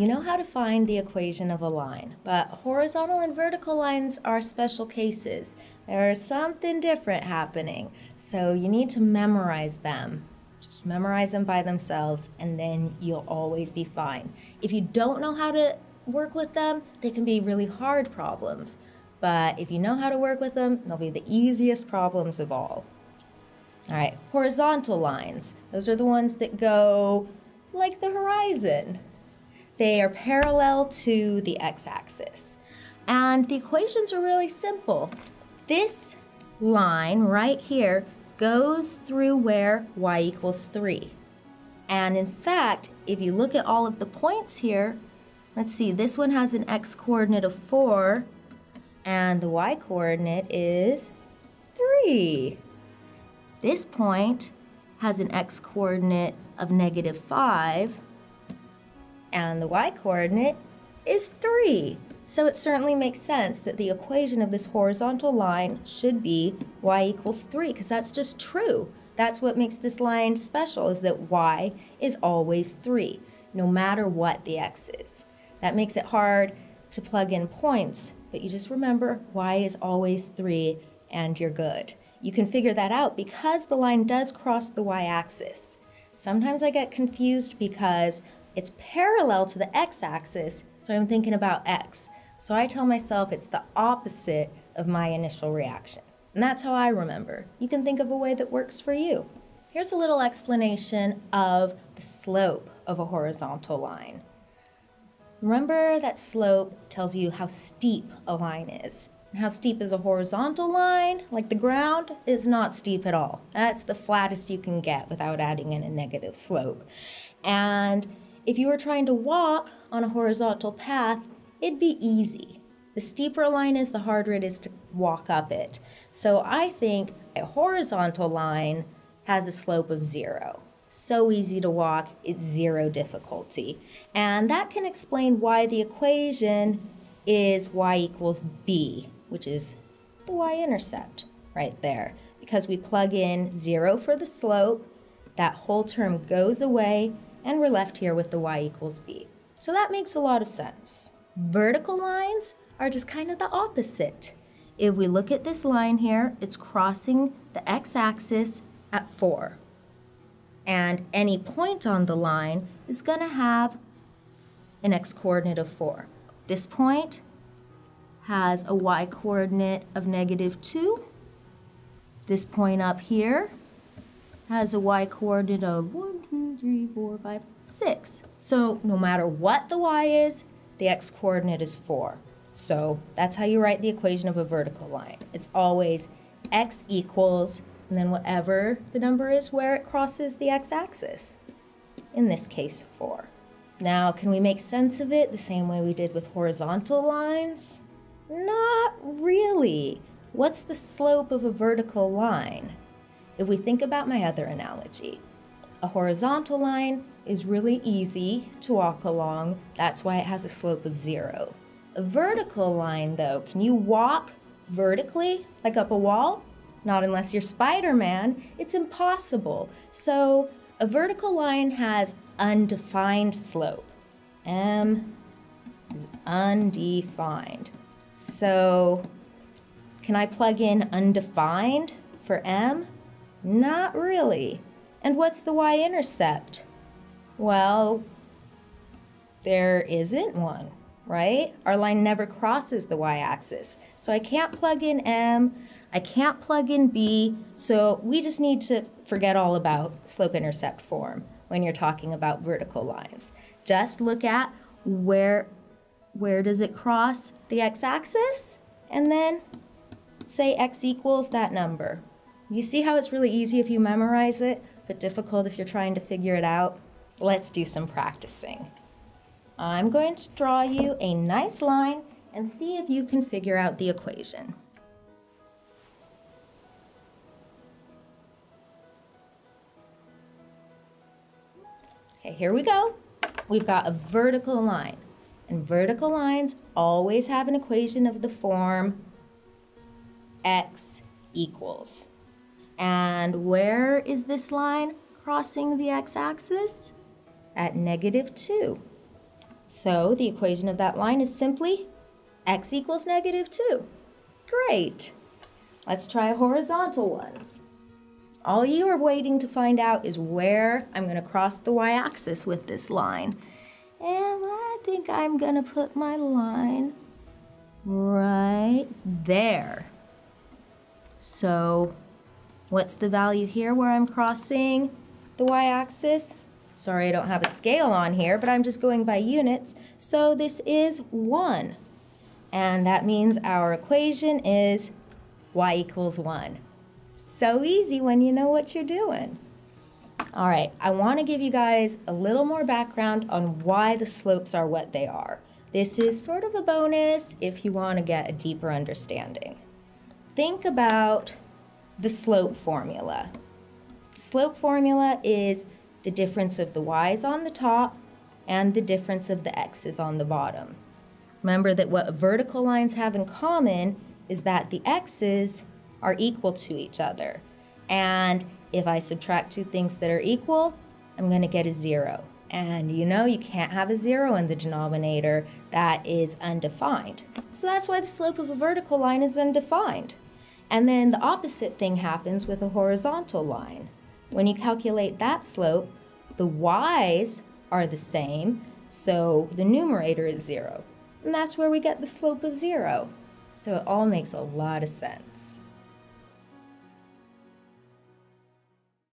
You know how to find the equation of a line, but horizontal and vertical lines are special cases. There's something different happening, so you need to memorize them. Just memorize them by themselves, and then you'll always be fine. If you don't know how to work with them, they can be really hard problems. But if you know how to work with them, they'll be the easiest problems of all. All right, horizontal lines. Those are the ones that go like the horizon. They are parallel to the x-axis. And the equations are really simple. This line right here goes through where y equals 3. And in fact, if you look at all of the points here, let's see, this one has an x-coordinate of 4, and the y-coordinate is 3. This point has an x-coordinate of -5, and the y-coordinate is 3. So it certainly makes sense that the equation of this horizontal line should be y equals 3, because that's just true. That's what makes this line special, is that y is always 3, no matter what the x is. That makes it hard to plug in points, but you just remember y is always 3 and you're good. You can figure that out because the line does cross the y-axis. Sometimes I get confused because it's parallel to the x-axis, so I'm thinking about x. So I tell myself it's the opposite of my initial reaction. And that's how I remember. You can think of a way that works for you. Here's a little explanation of the slope of a horizontal line. Remember that slope tells you how steep a line is. And how steep is a horizontal line, like the ground, is not steep at all. That's the flattest you can get without adding in a negative slope. And if you were trying to walk on a horizontal path, it'd be easy. The steeper a line is, the harder it is to walk up it. So I think a horizontal line has a slope of 0. So easy to walk, it's 0 difficulty. And that can explain why the equation is y equals b, which is the y-intercept right there. Because we plug in 0 for the slope, that whole term goes away, and we're left here with the y equals b. So that makes a lot of sense. Vertical lines are just kind of the opposite. If we look at this line here, it's crossing the x-axis at 4. And any point on the line is going to have an x-coordinate of 4. This point has a y-coordinate of -2. This point up here has a y-coordinate of 1, 2, 3, 4, 5, 6. So no matter what the y is, the x-coordinate is 4. So that's how you write the equation of a vertical line. It's always x equals, and then whatever the number is where it crosses the x-axis. In this case, 4. Now, can we make sense of it the same way we did with horizontal lines? Not really. What's the slope of a vertical line? If we think about my other analogy, a horizontal line is really easy to walk along. That's why it has a slope of 0. A vertical line, though, can you walk vertically, like up a wall? Not unless you're Spider-Man. It's impossible. So a vertical line has undefined slope. M is undefined. So can I plug in undefined for M? Not really. And what's the y-intercept? Well, there isn't one, right? Our line never crosses the y-axis. So I can't plug in M, I can't plug in B, so we just need to forget all about slope-intercept form when you're talking about vertical lines. Just look at where does it cross the x-axis, and then say x equals that number. You see how it's really easy if you memorize it, but difficult if you're trying to figure it out? Let's do some practicing. I'm going to draw you a nice line and see if you can figure out the equation. Okay, here we go. We've got a vertical line, and vertical lines always have an equation of the form x equals. And where is this line crossing the x-axis? At -2. So the equation of that line is simply x equals -2. Great. Let's try a horizontal one. All you are waiting to find out is where I'm going to cross the y-axis with this line. And I think I'm going to put my line right there. So what's the value here where I'm crossing the y-axis? Sorry, I don't have a scale on here, but I'm just going by units. So this is 1. And that means our equation is y equals 1. So easy when you know what you're doing. All right, I want to give you guys a little more background on why the slopes are what they are. This is sort of a bonus if you want to get a deeper understanding. Think about the slope formula. The slope formula is the difference of the y's on the top and the difference of the x's on the bottom. Remember that what vertical lines have in common is that the x's are equal to each other. And if I subtract two things that are equal, I'm going to get a 0. And you know you can't have a 0 in the denominator. That is undefined. So that's why the slope of a vertical line is undefined. And then the opposite thing happens with a horizontal line. When you calculate that slope, the y's are the same, so the numerator is 0. And that's where we get the slope of 0. So it all makes a lot of sense.